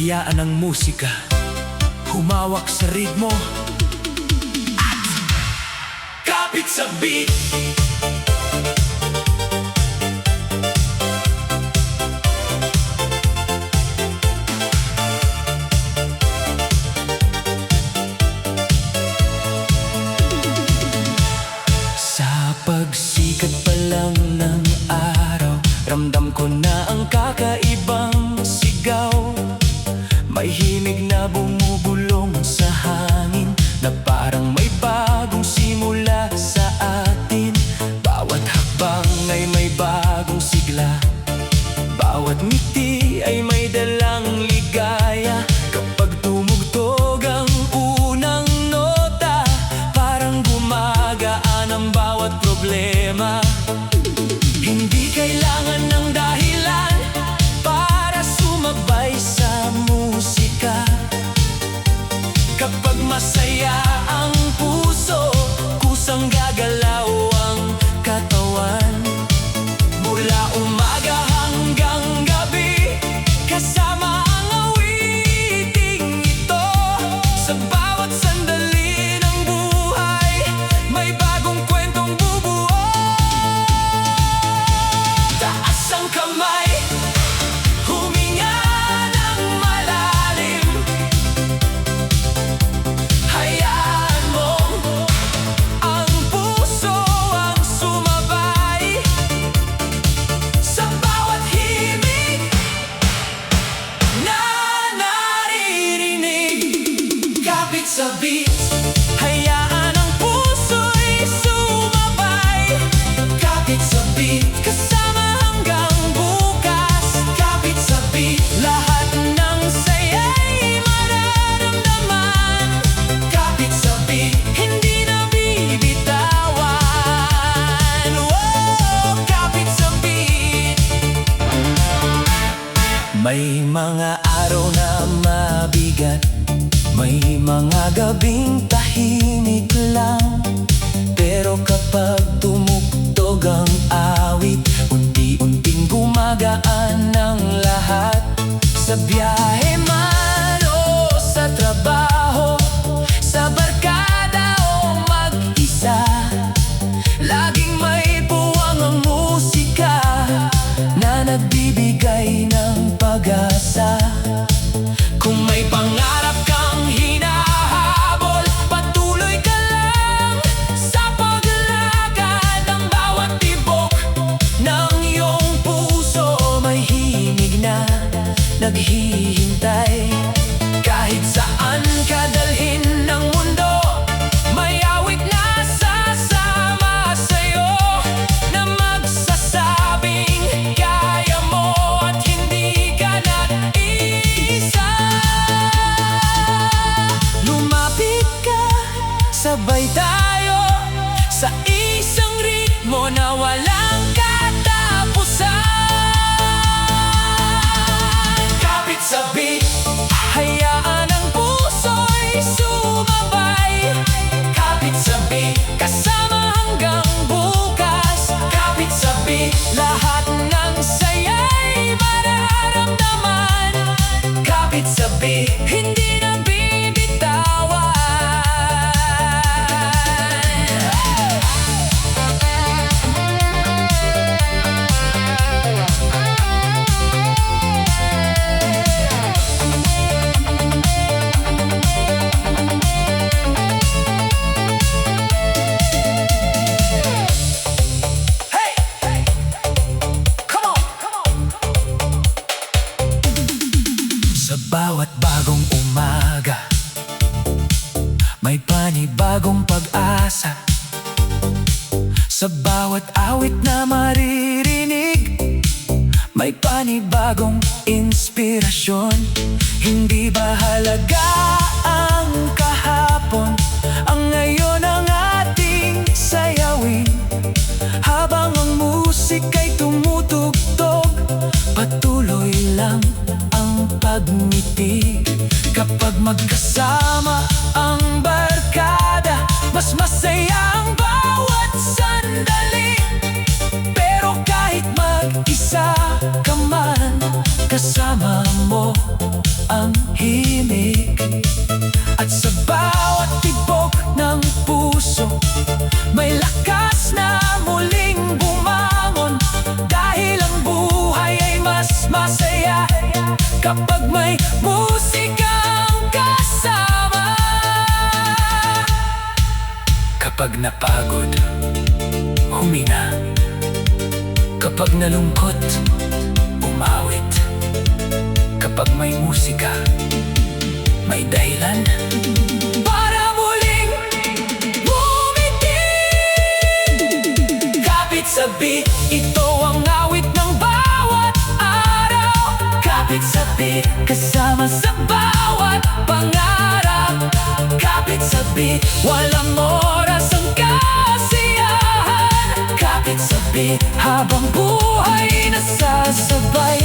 Hayaan ang musika humawak sa ritmo at kapit sa beat. Sa pagsikat pa lang ng araw, ramdam ko na ang kakaibang sigaw. May himig na bumubulong sa hangin, na parang may bagong simula sa atin. Bawat hakbang ay may bagong sigla, bawat ngiti ay may dalang ligaya. Kapag tumugtog ang unang nota, parang gumagaan ang bawat problema. Hindi kailangan ng dahilan para sumabay sa musika. Kapag masaya ang puso, kusang gagalaw ang katawan. Mula umaga hanggang gabi, kasama ang awiting ito. Sa bawat sandali ng buhay, may bagong kwentong bubuo. Taas ang kamay, huminga ng malalim. Hayaan mo ang puso ang sumabay sa bawat himig na naririnig. Kapit sa beat, hayaan ang puso'y sumabay. Kapit sa beat, kasama hanggang bukas. Kapit sa beat, lahat ng saya'y mararamdaman. Kapit sa beat, hindi na bibitawan. Oh, kapit sa beat. May mga araw na mabigat, may mga gabing tahimik lang. Pero kapag tumugtog ang awit, unti-unting gumagaan ang lahat. Sa biyahe man o sa trabaho, sa barkada o mag-isa, laging may puwang ang musika na nagbibigay ng pag-asa. Kung may pangarap kang hinahabol, patuloy ka lang sa paglakad. Ang bawat tibok ng iyong puso may himig na naghihintay. Kahit saan ka dalhin ng mundo, may awit na sasama sa'yo, na magsasabing kaya mo at hindi ka nag-iisa. Lumapit ka, sabay tayo sa isang ritmo na walang katapusan. Kapit sa beat, hayaan ang puso'y sumabay. Kapit sa beat, kasama hanggang bukas. Kapit sa beat, lahat ng saya'y mararamdaman. Kapit sa beat, hindi na bibitawan. Hey! Come on! Sa bawat bagong umaga, may panibagong pag-asa. Sa bawat awit na maririnig, may panibagong inspirasyon. Hindi ba halaga ang kahapon, ang ngayon ang ating sayawin. Habang ang musika'y tumutugtog, patuloy lang ang pagngiti. Kapag magkasama ang barkada, mas masaya ang bawat sandali. Pero kahit mag-isa ka man, kasama mo ang Kapag napagod, huminga. Kapag nalungkot, umawit. Kapag may musika, may dahilan para muling bumiti. Kapit sa beat, ito ang awit ng bawat araw. Kapit sa beat, kasama sa bawat pangarap. Kapit sa beat, walang oras ang kasiyahan. Kapit sa beat, habang buhay nasasabay.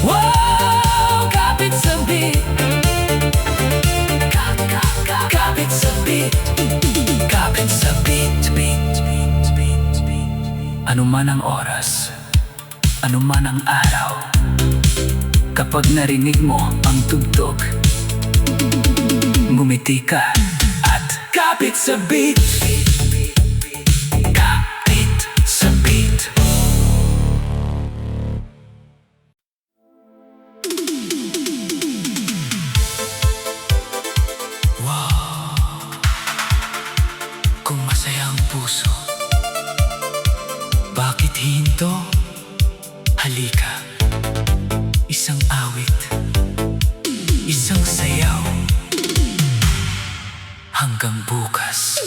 Wow! Kapit sa beat. Kapit sa beat. Kapit sa beat. Ano man ang oras, ano man ang araw, kapag narinig mo ang tugtog, ngumiti ka at kapit sa beat. Kapit sa beat. Wow! Kung masaya ang puso, bakit hinto? Halika, isang awit, isang sayaw, hanggang bukas.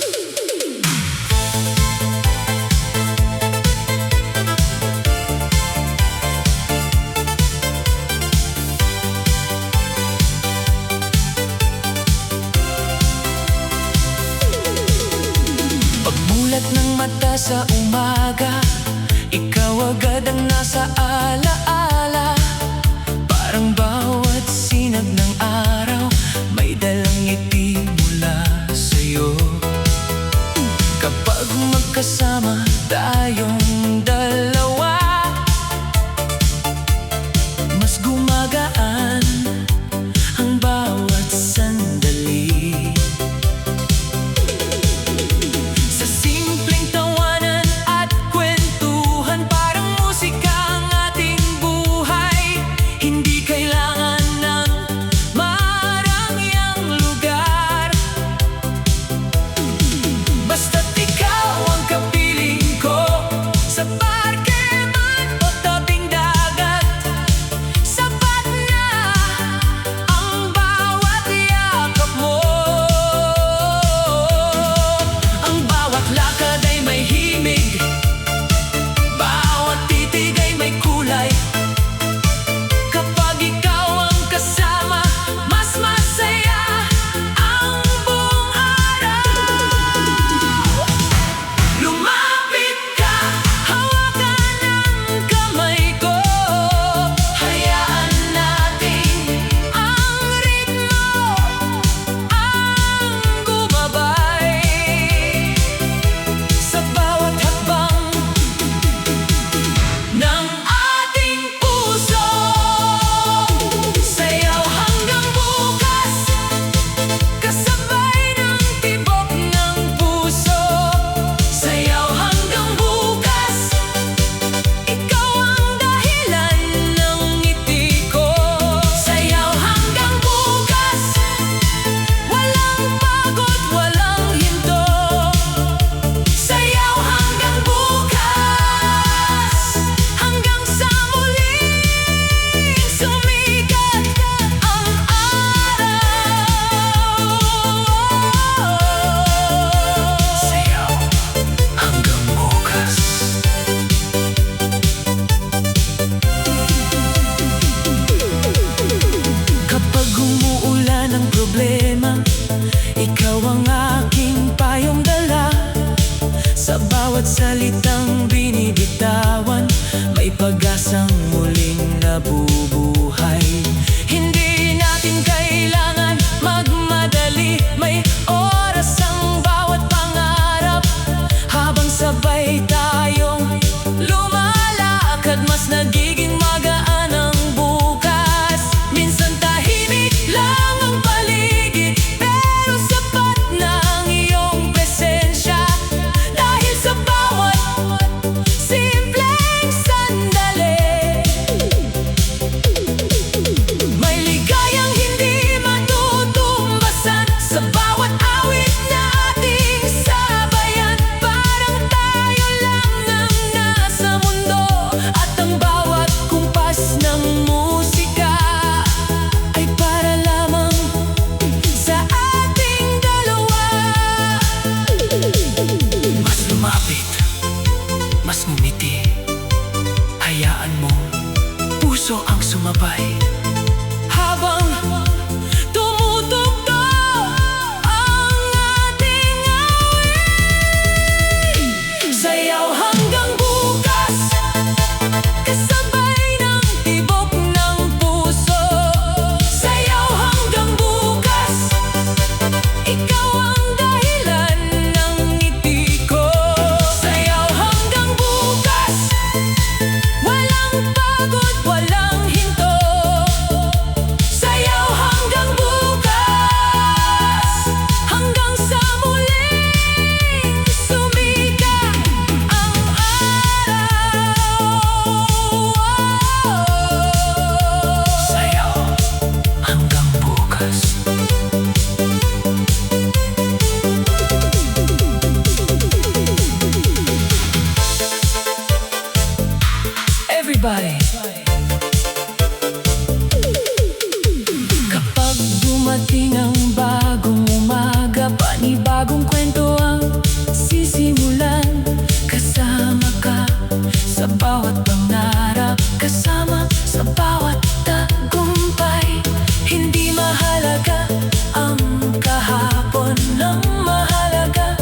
Pagmulat ng mata sa umaga, ikaw agad ang nasa alaala. Parang bawat sinag ng araw, may dalang ngiti mula sa'yo. Kapag magkasama tayong dalawa, mas gumagaan ang bawat sandali. Sa simpleng tawanan at kwentuhan, parang musika ang ating buhay. Hindi kailangan ng marangyang lugar, basta't ikaw ang kapiling ko. Sa parke man o tabing dagat, sapat na ang bawat yakap mo. Ang bawat lakad ay may himig, bawat titig ay may kulay. Kapag ikaw ang kasama, mas masaya ang buong araw. Lumapit ka, hawakan ang kamay ko. Hayaan natin ang ritmo ang gumabay sa bawat hakbang ng ating puso. Sayaw hanggang bukas, kasabay ng tibok ng puso. Sayaw hanggang bukas, ikaw ang dahilan ng ngiti ko. Sayaw hanggang bukas, walang pagod, walang hinto. Sayaw hanggang bukas, hanggang sa muling sumikat ang araw. Sayaw hanggang bukas. Kapag umuulan ang problema, ikaw ang aking payong dala. Sa bawat salitang binibitawan, may pag-asang muling nabubuhay. Hindi natin kailangan magmadali, may oras ang bawat pangarap. Habang sabay tayong lumalakad, mas nagiging magaan ang bukas. Minsan tahimik lang ang paligid, pero sapat na ang iyong presensya. Dahil sa bawat simpleng sandali, Everybody. Kapag dumating ang bagong umaga, panibagong kwento ang sisimulan. Kasama ka sa bawat pangarap, kasama sa bawat tagumpay. Hindi mahalaga ang kahapon, ang mahalaga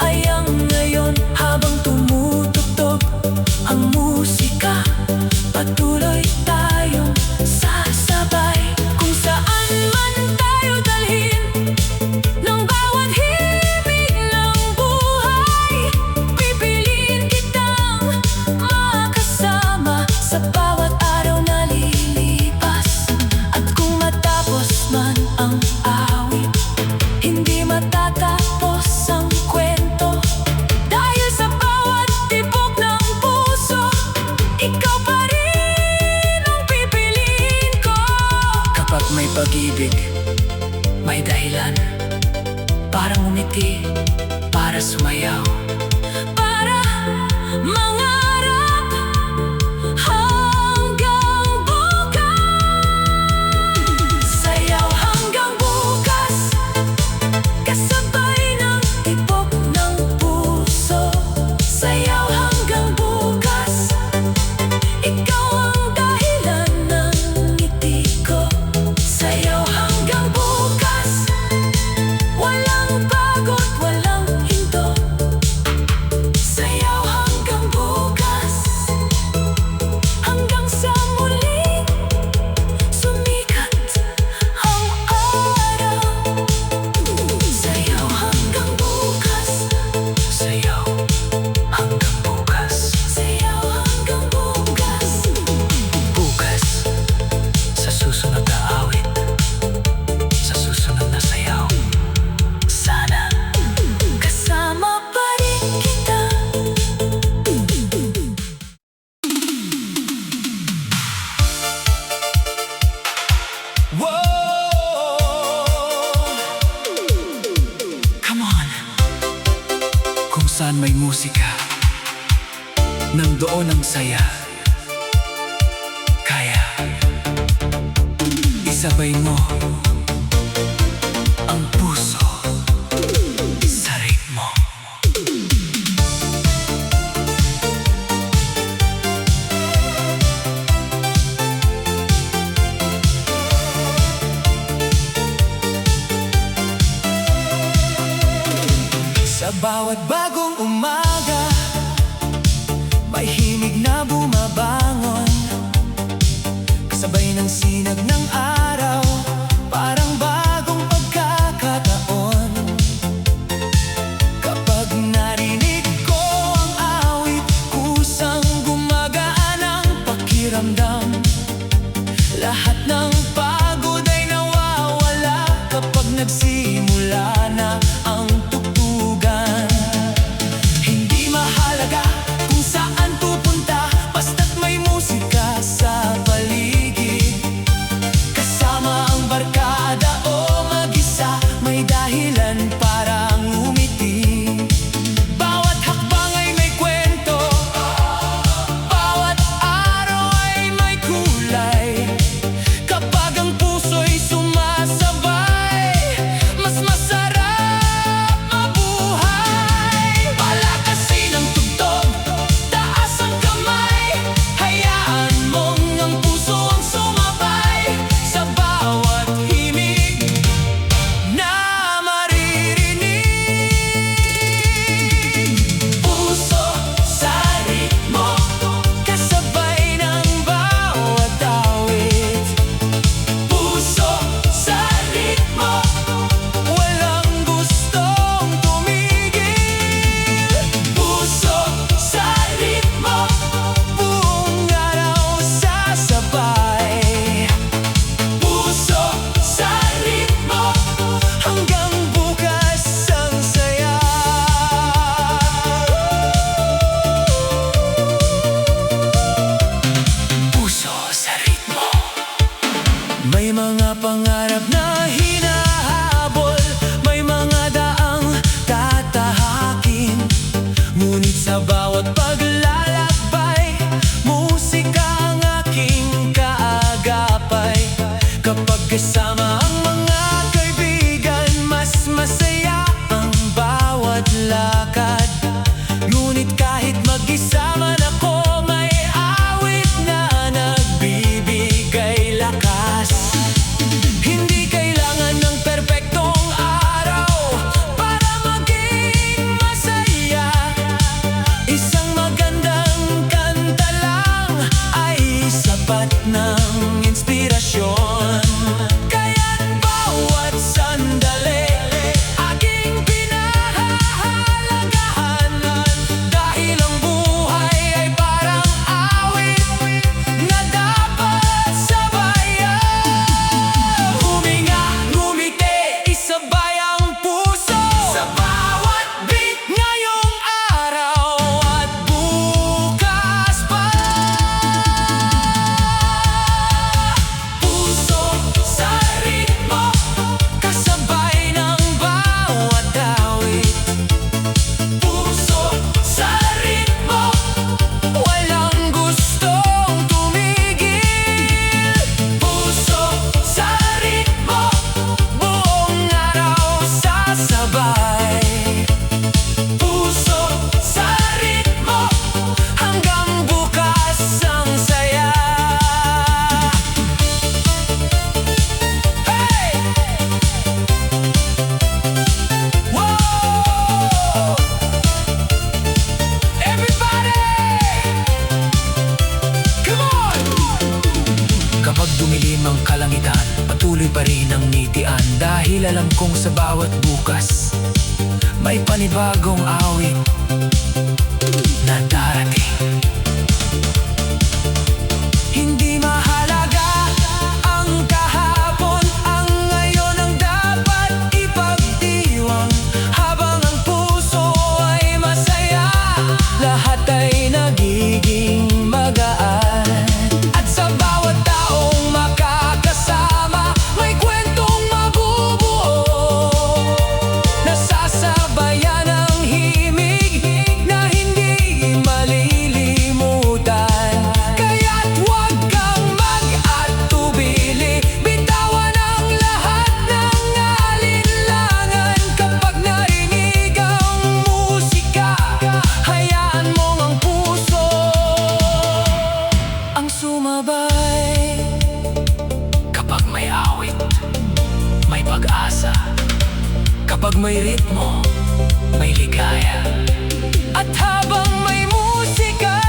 ay ang ngayon. Habang tumutugtog ang musika, patuloy tayong sasabay. Kung saan man tayo dalhin ng bawat himig ng buhay, pipiliin kitang makasama sa bawat araw na lilipas. At kung matapos man ang awit, hindi matatapos ang kwento. Dahil sa bawat tibok ng puso, ikaw pa rin ang pipiliin ko. Kapag may pag-ibig, may dahilan para ngumiti, para sumayaw, para mangarap hanggang bukas. Sayaw hanggang bukas, kasabay ng tibok ng puso. Sayaw hanggang bukas, ikaw ang dahilan ng ngiti ko. Sayaw hanggang bukas, walang pagod, walang hinto. Sayaw hanggang bukas, hanggang sa muling sumikat ang araw. Sayaw hanggang bukas, sayaw hanggang bukas, sayaw hanggang bukas. Bukas, sa susunod na awit, sa susunod na sayaw, sana kasama pa rin kita. Come on. Kung saan may musika, nandoon ang saya. Kaya isabay mo ang puso sa ritmo. Sa bawat bagong umaga, may himig na bumabangon, kasabay ng sinag ng araw, parang bagong pagkakataon. Kapag narinig ko ang awit, kusang gumagaan ang pakiramdam. Lahat ng pagod ay nawawala kapag nagsimula na ang tugtugan. Hindi mahalaga kung saan pupunta, basta't may musika sa paligid. Kasama kung sa bawat bukas may panibagong awit na darating. Hindi mahalaga ang kahapon, ang ngayon ang dapat ipagdiwang. Habang ang puso ay masaya, lahat ay nagiging magaan. At sa bawat taong makakasama, may kwentong mabubuo, nasasabayan ng himig na hindi malilimutan. Kaya't huwag kang mag-atubili, bitawan ang lahat ng alinlangan. Kapag narinig ang musika, hayaan mong ang puso ang sumabay. Kapag may awit, may pag-asa. Kapag may ritmo, may ligaya. At habang may musika,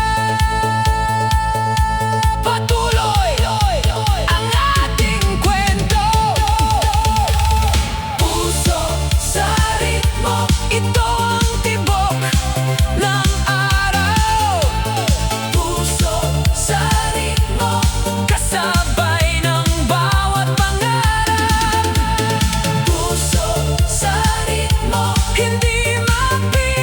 patuloy ang ating kwento. Puso sa ritmo, ito ang tibok ng araw. Puso sa ritmo, kasabay ng bawat pangarap. Puso sa ritmo, hindi mapipigilan.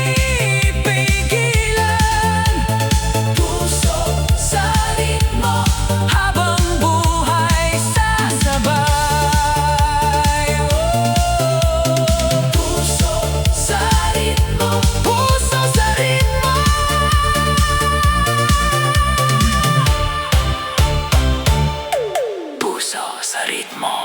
Puso sa ritmo, habang buhay sasabay. Puso sa ritmo, puso sa ritmo. Puso sa ritmo.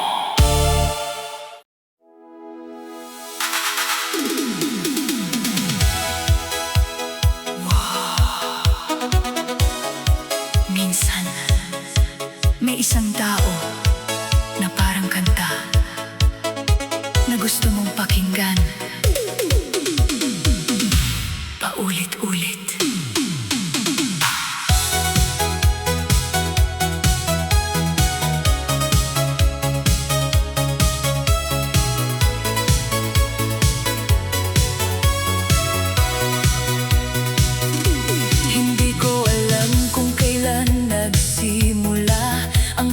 Minsan, may isang tao na parang kanta na gusto mong pakinggan paulit-ulit. Hindi ko alam kung kailan nagsimula ang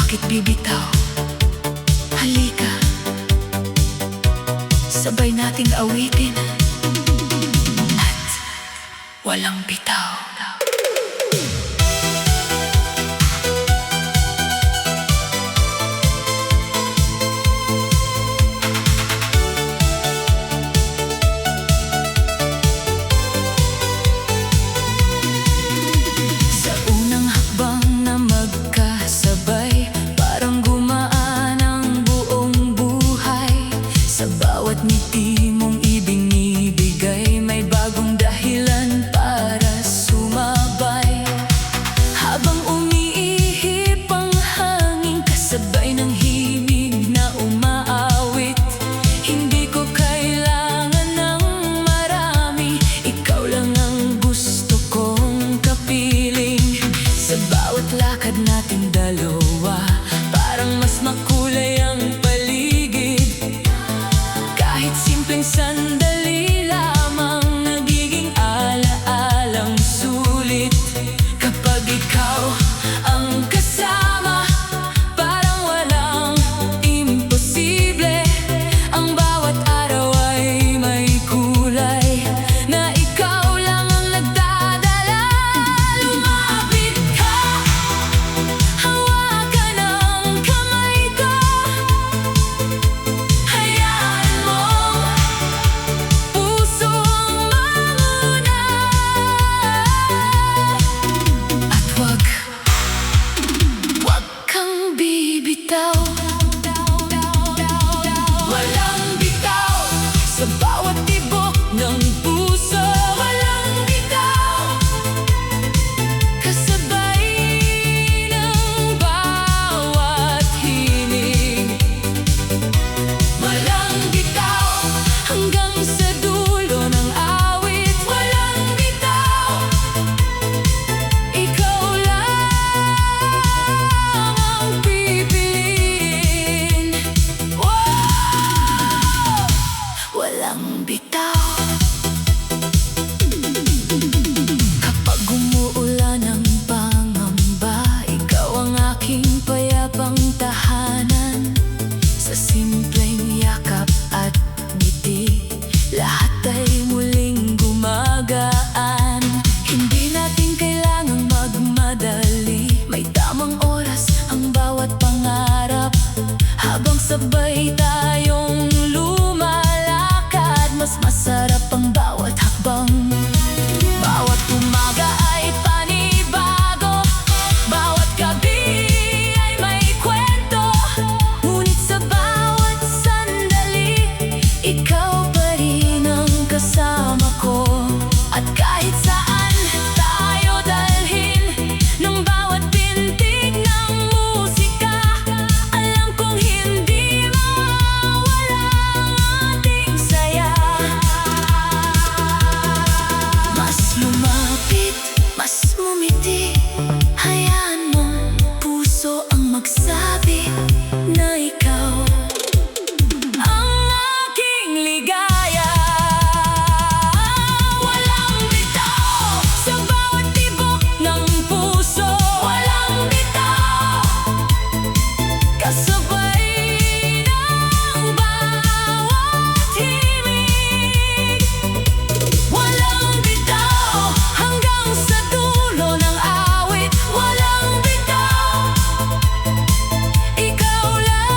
Bakit bibitaw? Halika, sabay nating awitin at walang bitaw. Sa unang hakbang na magkasabay, parang gumaan ang buong buhay. Sa bawat ngiti mong ibinibigay, may bagong dahilan para sumabay. Habang umiihip ang hangin, kasabay ng himig na umaawit. Hindi ko kailangan ng marami, ikaw lang ang gusto kong kapiling. Sa bawat lakad natin dalawa, parang mas makulay ang paligid. Kahit simpleng sandali lamang, nagiging alaalang sulit. Kapag ikaw ang kasama, parang walang imposible. Ang bawat araw ay may kulay, na ikaw lang ang nagdadala. Lumapit ka, hawakan ang kamay ko. Hayaan mong puso ang manguna. At wag kang bibitaw. Walang bitaw sa bawat tibok ng puso. Walang bitaw, kasabay ng bawat hinig. Walang bitaw, hanggang sa dulo ng awit. Walang bitaw, ikaw lang ang pipiliin. Walang bitaw. Kapag umuulan ang pangamba, ikaw ang aking payapang tahanan. Sa simpleng yakap at ngiti, lahat ay muling gumagaan. Hindi natin kailangang magmadali, may tamang oras ang bawat pangarap. Habang sabay tayong lumalakad, mas masarap ang bawat hakbang. Bawat umaga ay panibago, bawat gabi ay may kwento. Ngunit sa bawat sandali, ikaw pa rin ang kasama ko. At kahit saan tayo dalhin ng bawat pintig ng musika, alam kong hindi mawawala ang ating saya. Mas lumapit, mas ngumiti, hayaan mong puso ang magsabi na ikaw ang aking ligaya. Walang bitaw sa bawat tibok ng puso. Walang bitaw, kasabay ng bawat himig. Walang bitaw, hanggang sa dulo ng awit. Walang bitaw, ikaw lang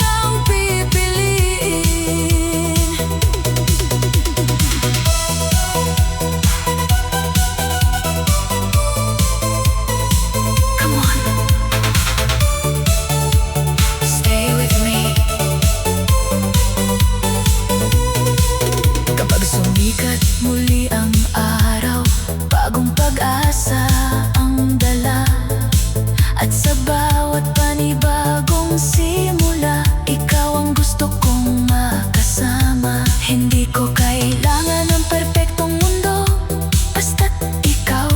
ang pipiliin. Come on, stay with me. Kapag sumikat muli ang araw, bagong pag-asa ang dala. At sa bawat panibagong simula, ikaw ang gusto kong makasama. Hindi ko kailangan ng perpektong mundo, basta't ikaw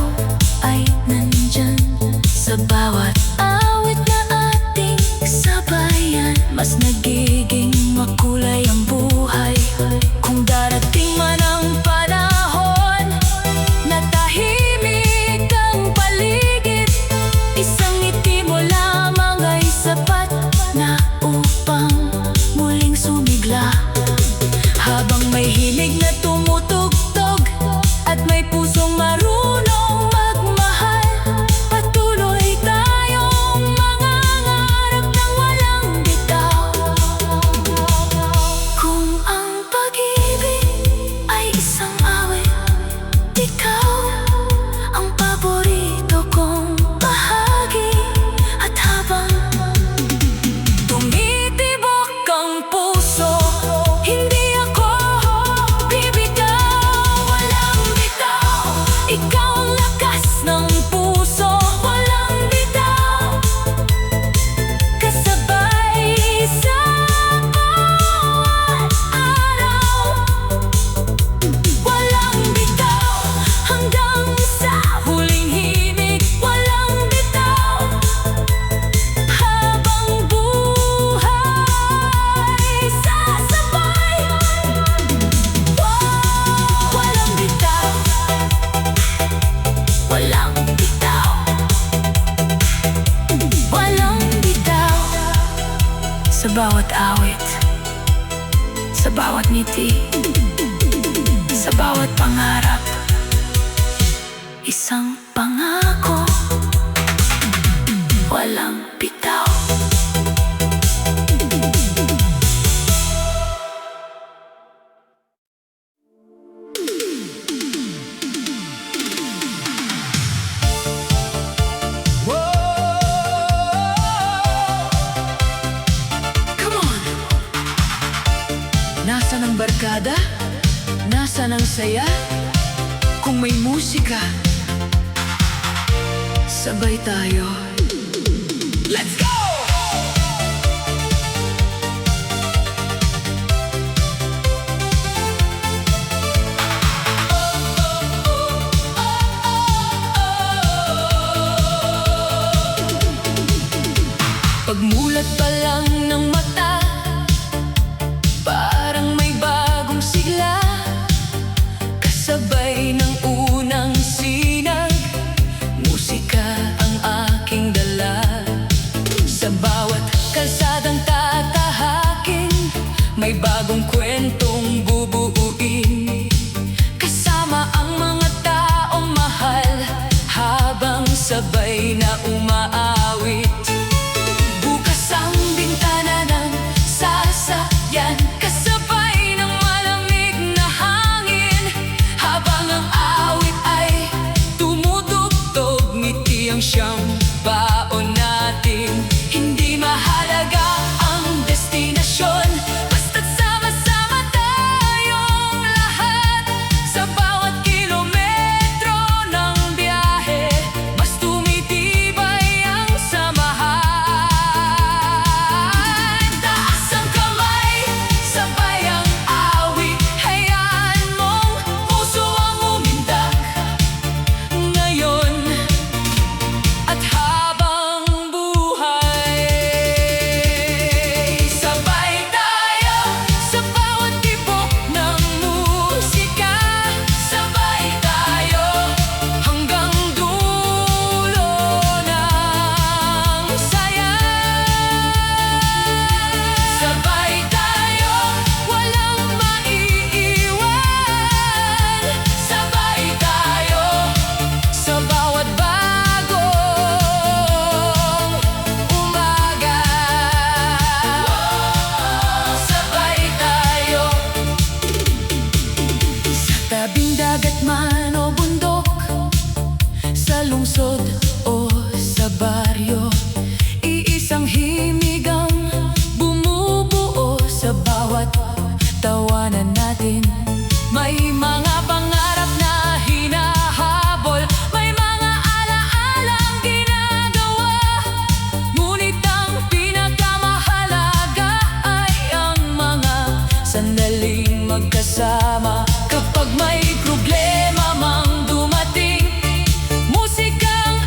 ay nandyan. Sa bawat awit na ating sabayan, mas nagiging makulay ang buhay. Kung darating man ang panahon na tahimik ang paligid, isang ngiti mo walang bitaw. Walang bitaw. Sa bawat awit, sa bawat ngiti, sa bawat pangarap, isang pangako, walang bitaw. Come on! Nasaan ang barkada? Nasaan ang saya? Kung may musika, sabay tayo. Let's go! Pagmulat pa lang ng mata, parang may bagong sigla. Kasabay ng unang sinag, musika ang aking dala. Sa bawat kalsadang tatahakin, may bagong kwentong bubuuin. Kasama ang mga taong mahal, habang sabay na umaawit. Bukas ang bintana ng sasakyan, kasabay ng malamig na hangin. Habang ang awit ay tumutugtog, ngiti ang siyang baon natin. Hindi mahalaga ang destinasyon, basta't sama-sama tayong lahat. Sa bawat kilometro ng biyahe, mas tumitibay ang samahan. Taas ang kamay, sabay ang awit. Hayaan mong puso ang umindak ngayon at habang buhay. Sabay tayo sa bawat tibok ng musika. Sabay tayo hanggang dulo ng saya. Sabay tayo, walang maiiwan. Sabay tayo sa bawat bagong umaga. Sabay tayo sa tabing dagat man o bundok, sa lungsod o sa baryo. Iisang himig ang bumubuo sa bawat tawanan natin. May mga pangarap na hinahabol, may mga alaalang ginagawa. Ngunit ang pinakamahalaga ay ang mga sandaling magkasama. Kapag may problema mang dumating, musika ang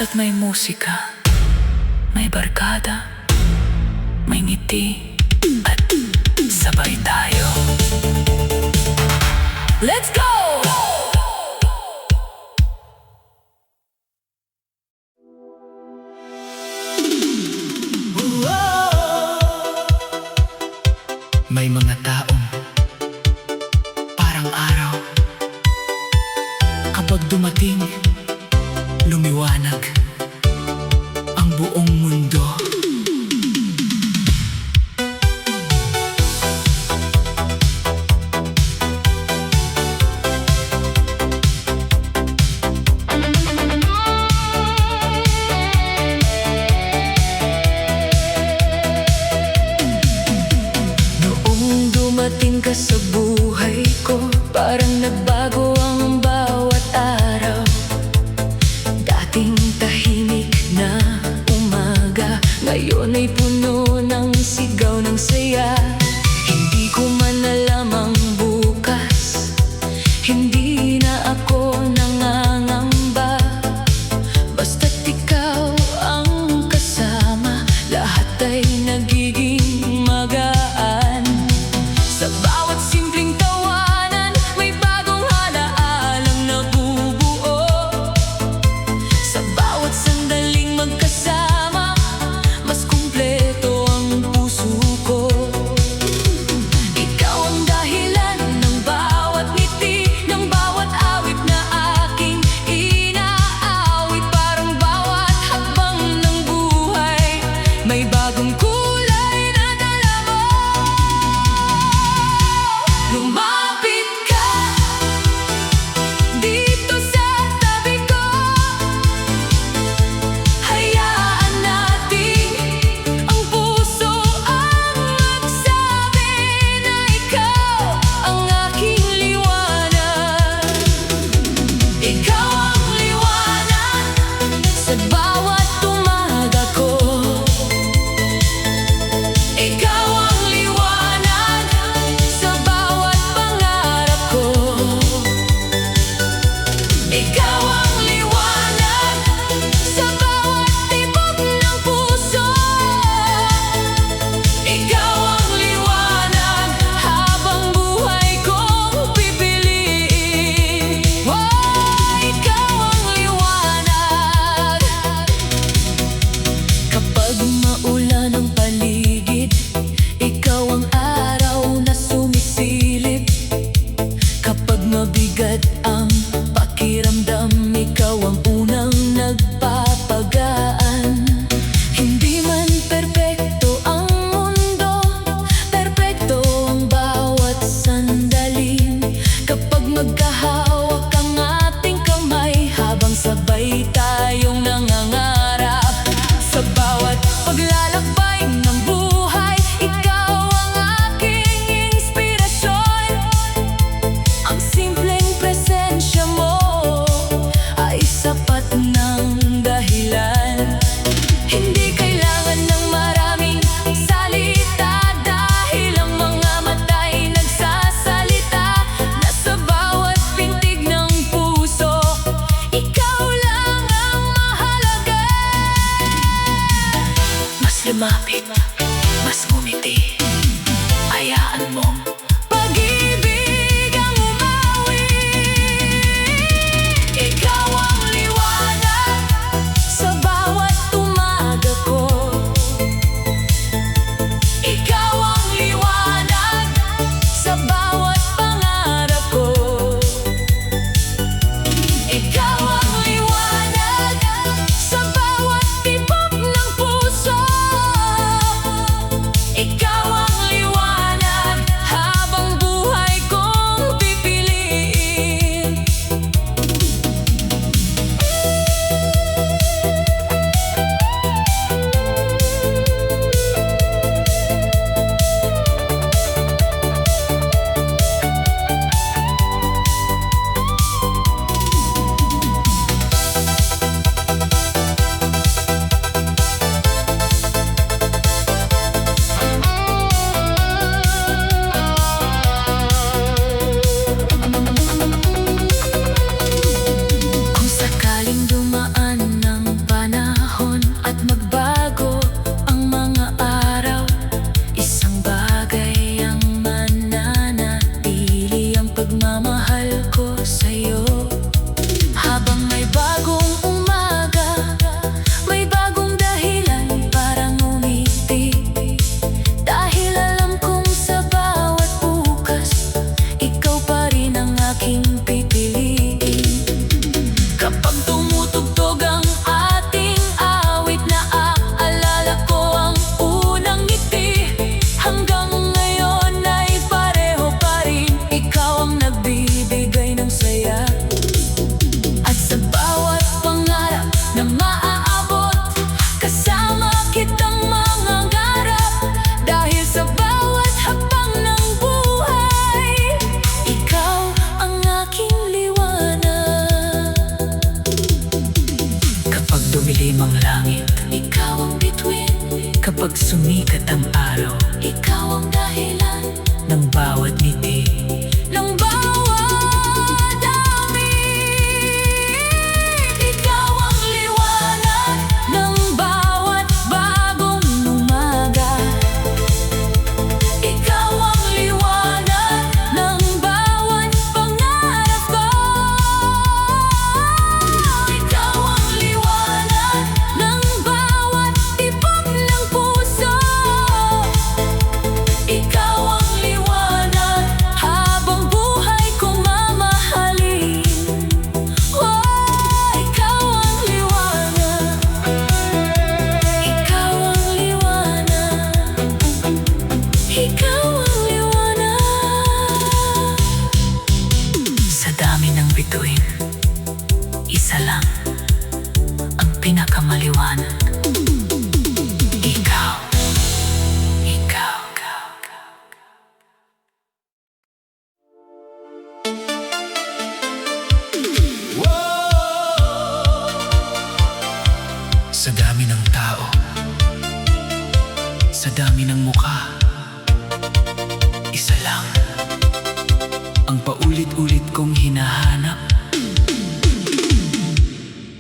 Basta't may musika, may barkada, may ngiti, at sabay tayo. Let's go! May mga taong parang araw, kapag dumating, lumiwanag ang buong mundo. Noong dumating ka sa buhay ko, parang nagbago ang bawat araw. Dating tahimik na umaga, ngayon ay puno ng sigaw ng saya. Hindi ko man alam ang bukas, hindi na ako nangangamba. Basta't ikaw ang kasama, lahat ay nagiging magaan. Sa bawat simpleng tawanan, may bagong halaalang nabubuo. Sa bawat sandaling magkasama, mas kumpleto ang puso ko. Ikaw ang dahilan ng bawat ngiti, ng bawat awit na aking inaawit. Parang bawat hakbang ng buhay, may bagong kulay na dala mo. Kapag sumikat ang araw, ikaw ang dahilan ng bawat ngiti. ng bawat amin. Ikaw ang liwanag ng bawat bagong umaga. Ikaw ang liwanag ng bawat pangarap ko. Ikaw ang liwanag ng bawat tibok ng puso. Ikaw ang liwanag habang buhay ko mamahalin. Oh, ikaw ang liwanag. Ikaw ang liwanag. Ikaw ang liwanag. Sa dami ng bituin, isa lang ang pinakamaliwanag. Ikaw. Ikaw. Sa dami ng tao, sa dami ng mukha, isa lang ang paulit-ulit kong hinahanap.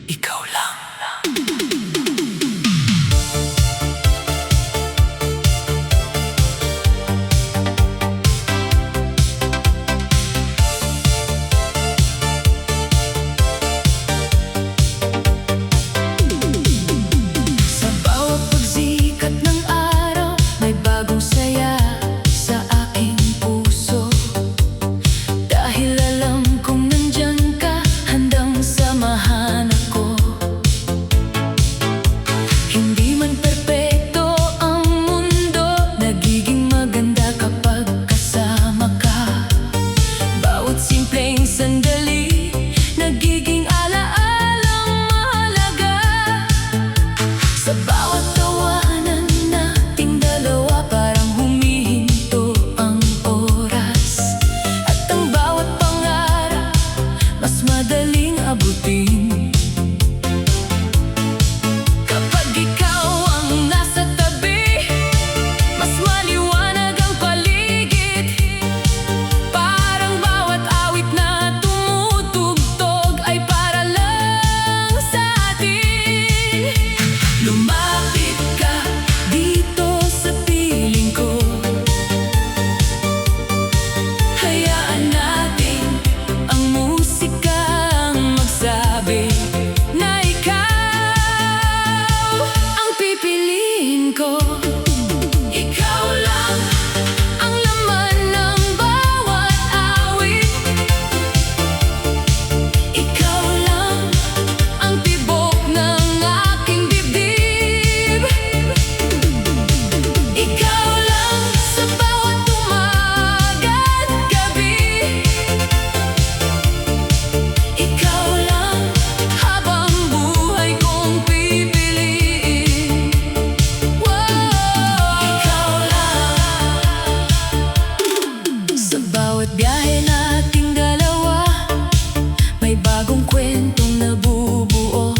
Ikaw lang. Sa bawat pagsikat ng araw, may bagong saya sa aking puso. Dahil alam kong nandyan ka, handang samahan ako. Hindi man perpekto ang mundo, nagiging maganda kapag kasama ka. Bawat simpleng sandali, nagiging alaalang mahalaga. Sa bawat tawanan nating dalawa, parang humihinto ang oras. At ang bawat pangarap, mas madaling abutin. Kapag ikaw ang nasa tabi, mas maliwanag ang paligid. Parang bawat awit na tumutugtog ay para lang sa atin. Lumapit ka dito sa piling ko. Hayaan natin ang musikang magsabi na ikaw ang pipiliin ko. Ikaw lang ang laman ng bawat awit. Ikaw lang ang tibok ng aking dibdib. Ikaw lang sa bawat umaga at gabi. Ikaw lang habang buhay kong pipiliin. Wow! Ikaw lang. Sa bawat biyahe nating dalawa, may bagong kwentong nabubuo.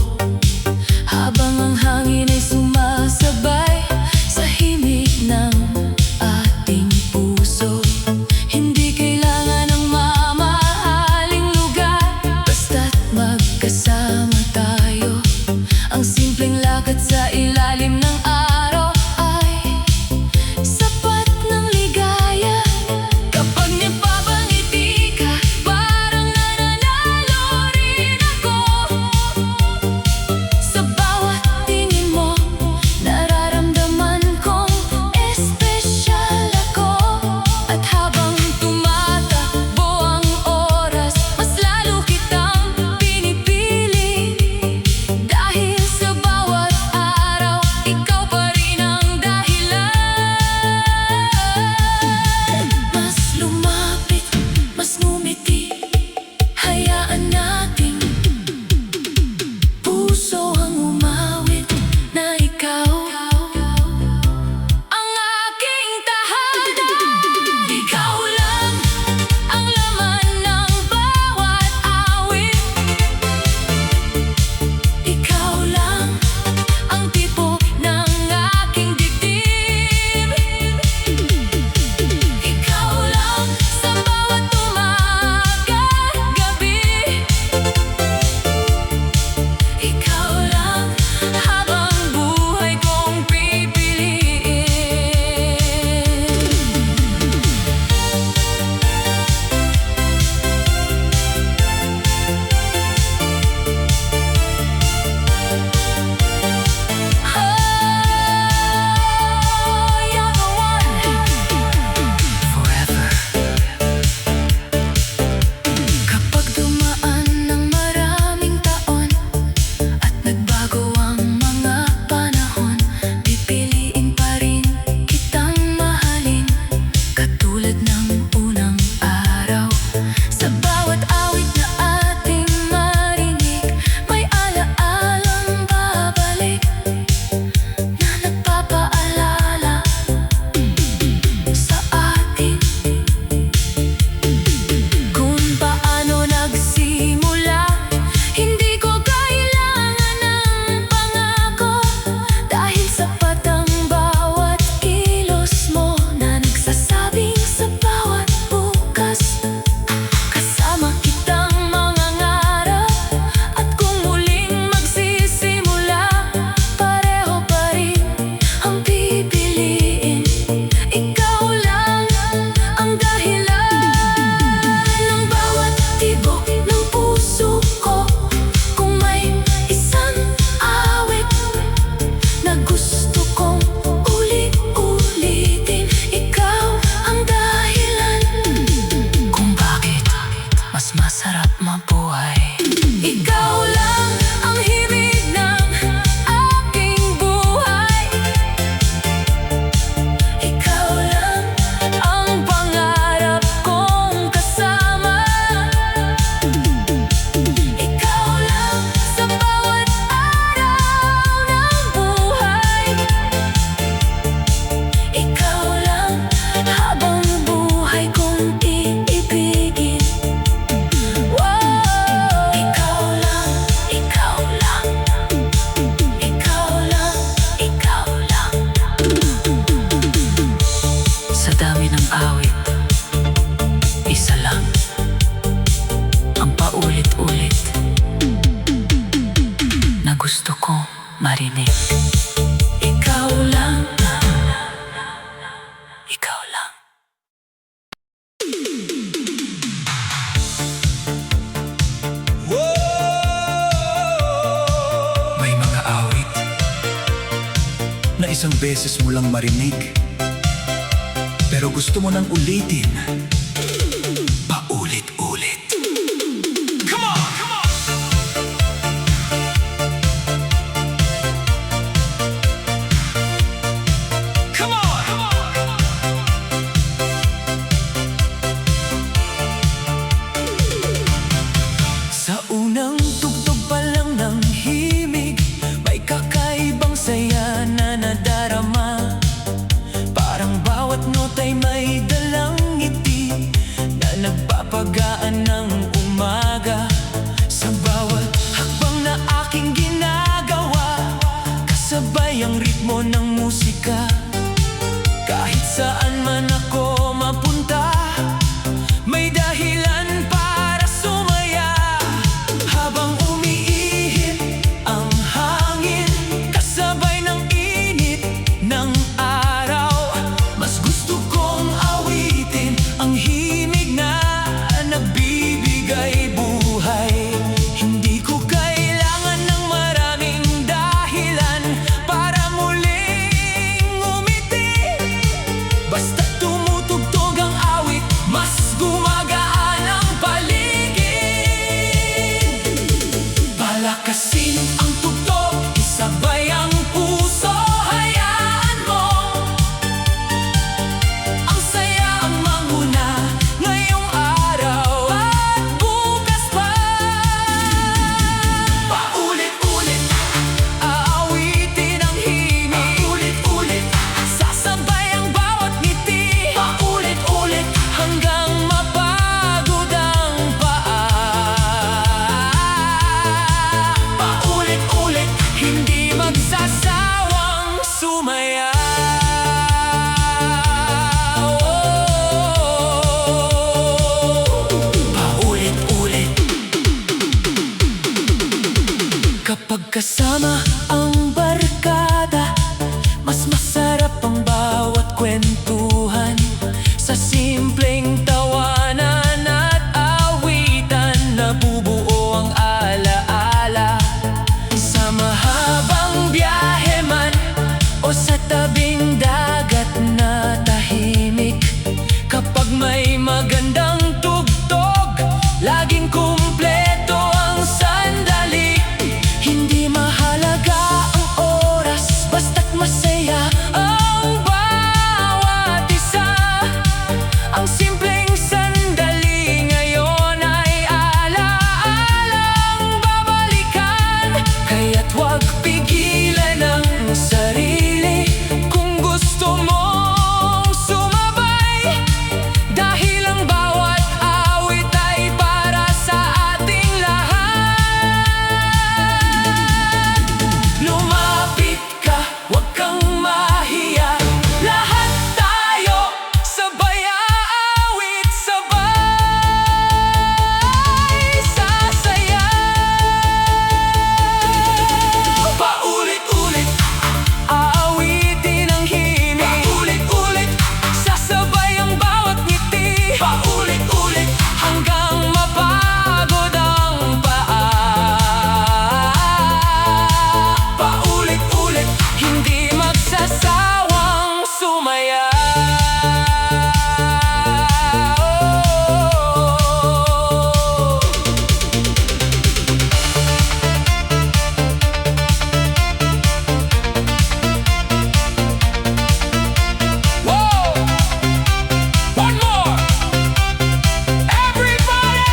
Habang ang hangin ay sumasabay sa himig ng ating puso. Hindi kailangan ng mamahaling lugar, basta't magkasama tayo. Ang simpleng lakad sa ilalim ng araw ay sapat ng ligaya. Kapag napapangiti ka, marinig. Ikaw lang, ikaw lang. May mga awit na isang beses mo lang marinig, pero gusto mo nang ulitin, paulit-ulit. Come on! Come on! Come on! Come on! Sa unang tugtog pa lang ng himig, may kakaibang saya na nadarama. Parang bawat nota'y may dalang ngiti na nagpapagaan ng umaga. Sa bawat hakbang na aking ginagawa, kasabay ang ritmo ng musika. Kahit saan man ako mapunta, may dahilan para sumaya. Habang umiihip ang hangin, kasabay ng init ng araw, mas gusto kong awitin ang himig na nagbibigay buhay. Hindi ko kailangan ng maraming dahilan para muling umiti. Basta tumutugtog ang awit, mas gumagaan ang paligid. Palakasin ang tugtog, isabay ang puso, hayaan mo ang saya ang manguna ngayong araw at bukas pa. Paulit-ulit, aawitin ang himig. Paulit-ulit, sasabay ang bawat ngiti. Paulit-ulit, hanggang mapagod ang paa. Paulit-ulit, hindi magsasawang sumaya. Paulit-ulit. Kapag kasama ang barkada, mas masarap ang bawat kwentuhan. Sa simpleng tawanan at awitan, nabubuo ang alaala. Sa mahabang biyahe man o sa tabing dagat na tahimik, kapag may magandang tugtog, laging kumpleto ang sandali. Hindi mahalaga ang oras, basta't masaya ang bawat isa. Ang simpleng sandali ngayon ay alaalang babalikan. Kaya't huwag pigilan ang sarili kung gusto mong sumabay, dahil ang bawat awit ay para sa ating lahat. Lumapit ka, huwag kang mahiya. Lahat tayo sabay aawit, sabay sasaya. Paulit-ulit, aawitin ang himig. Paulit-ulit, sasabay ang bawat ngiti. Paulit-ulit, hanggang mapagod ang paa. Paulit-ulit, hindi magsasawang sumaya. Whoa! One more! Everybody!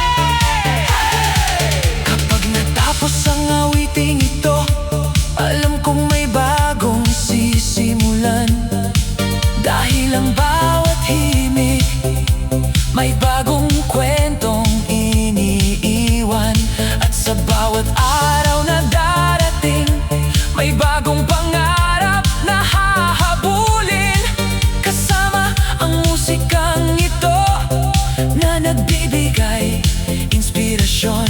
Kapag natapos ang awiting ito, alam kong may bagong sisimulan. Dahil ang bawat himig may bagong kwentong iniiwan. At sa bawat araw na darating, may bagong pangarap na hahabulin. Kasama ang musikang ito na nagbibigay inspirasyon.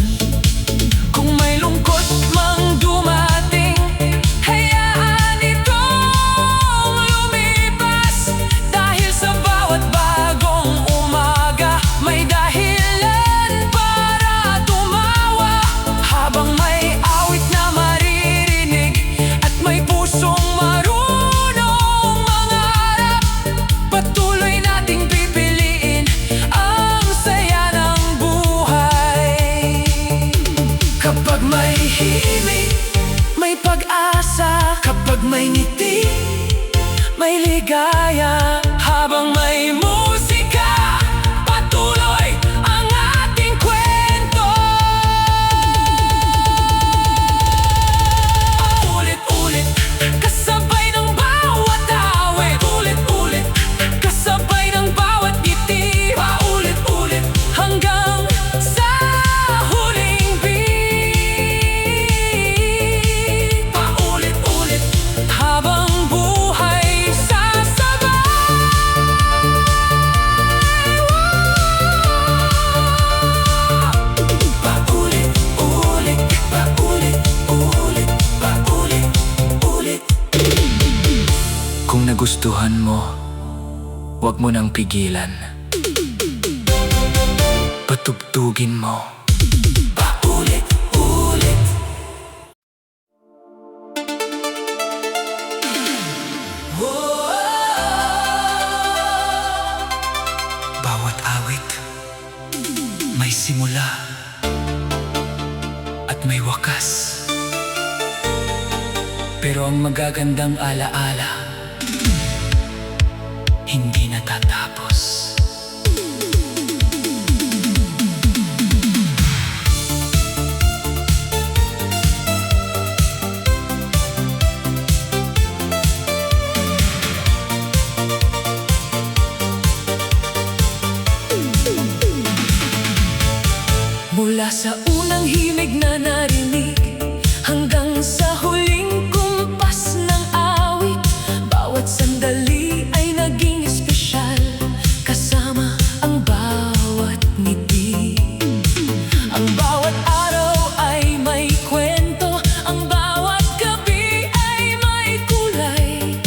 Kung may lungkot mang dumating, hayaan nagustuhan mo, huwag mo nang pigilan. Patugtugin mo. Paulit-ulit. Bawat awit may simula at may wakas. Pero ang magagandang alaala hindi natatapos. Mula sa unang himig na narinig hanggang sa huling kumpas ng awit, bawat sandali ay naging espesyal kasama ang bawat ngiti. Ang bawat araw ay may kwento, ang bawat gabi ay may kulay.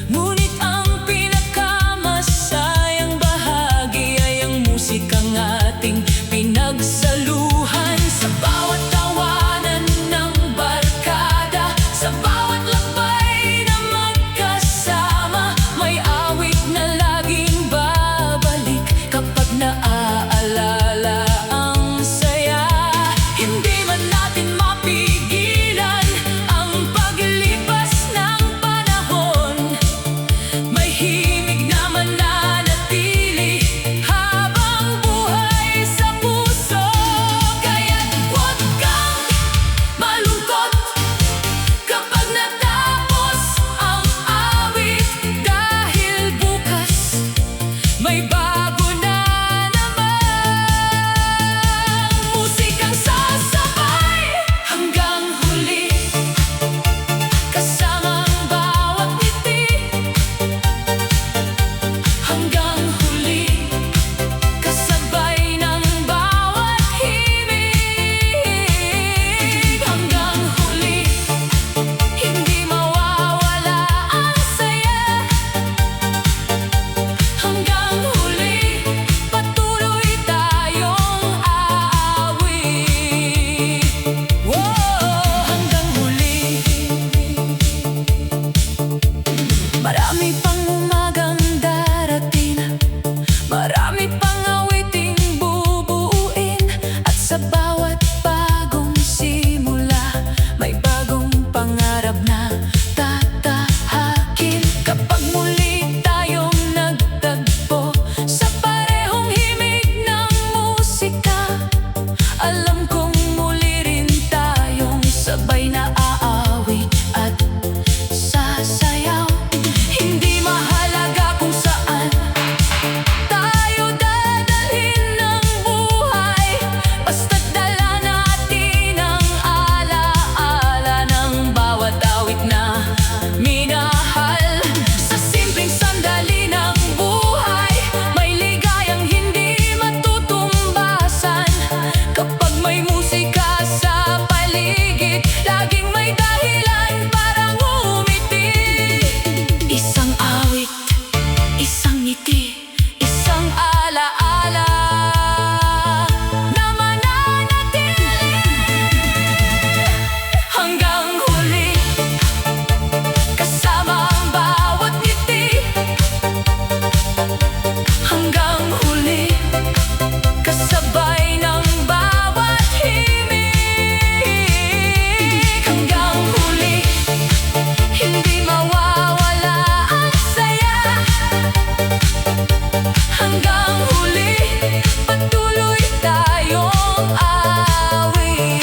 Ngunit ang pinakamasayang bahagi ay ang musikang ating pinagsaluhan. Sa bawat tawanan ng barkada, sa bawat lakbay na magkasama, may awit na laging babalik kapag naaalala ang saya. Hindi man natin mapigilan ang paglipas ng panahon, may himig na mananatili habang buhay sa puso. Kaya't huwag kang malungkot kapag natapos ang awit, dahil bukas may bago na naman. Musikang sasabay hanggang huli, kasama ang bawat ngiti. Hanggang huli, kasabay ng bawat himig. Hanggang huli, hindi mawawala ang saya. Hanggang huli, patuloy tayong aawit. Hanggang huli. Marami pang umagang darating, marami pang awiting bubuuin, at sa bawat bagong simula may bagong pangarap na tatahakin. Kapag muli tayong nagtagpo sa parehong himig ng musika, alam kong muli rin tayong sabay na aawit at sasayaw. Hindi mahalaga kung saan tayo dadalhin ng buhay, basta't dala natin ang alaala ng bawat awit na minahal. Sa simpleng sandali ng buhay, may ligayang hindi matutumbasan. Kapag may musika sa paligid, laging may dahilan para ngumiti. Isang awit, isang ngiti, isang alaala na mananatili. Hanggang huli, kasama ang bawat ngiti. Hanggang huli, kasabay ng bawat himig. Hanggang huli, hindi mawawala ang saya. Hanggang huli, patuloy tayong aawit.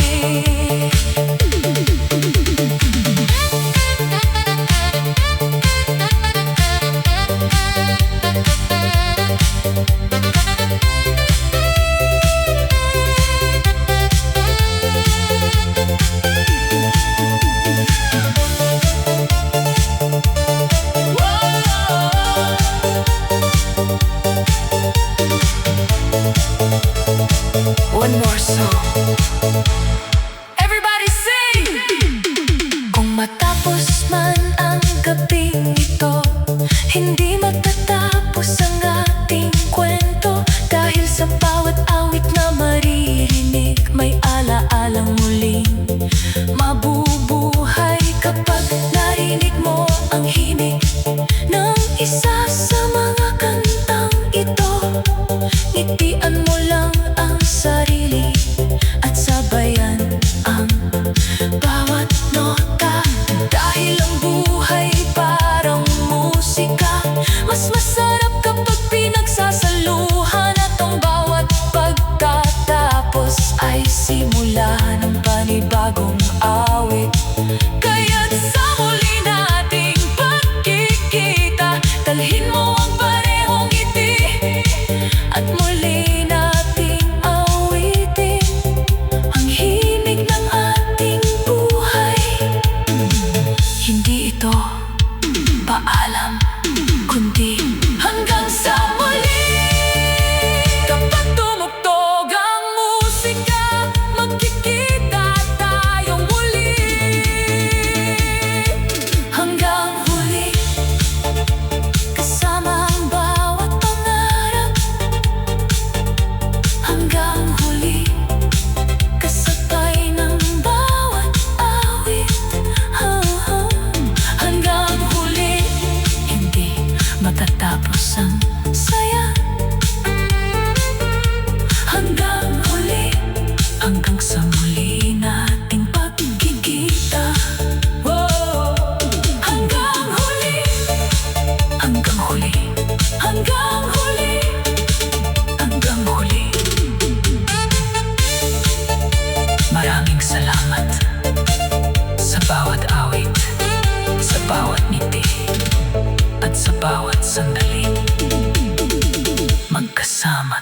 One more song. Everybody sing! Kung matapos man ang gabing ito, Hindi matatapos ang ating kwento, dahil sa bawat awit na maririnig, may alaalang muling mabubuhay. Kapag narinig mo ang himig ng isa sa mga kantang ito, ngitian mo lang ang sarili at sabayan ang bawat nota. Dahil ang buhay parang musika, mas masarap kapag pinagsasaluhan, at ang bawat pagtatapos ay simula ng panibagong awit. Kaya't sa muli nating pagkikita, dalhin mo ang parehong ngiti at muli nating awitin ang himig ng ating buhay. Hindi ito paalam, kundi hanggang sa muli. Kapag tumugtog ang musika, magkikita tayong muli. Hanggang huli, kasama ang bawat pangarap. Hanggang huli, kasabay ng bawat awit. Hanggang huli, hindi matatapos ang saya. Hanggang huli, hanggang sa muli nating pagkikita. Hanggang huli, hanggang huli, hanggang huli, hanggang huli. Maraming salamat sa bawat awit, sa bawat ngiti, at sa bawat sandali magkasama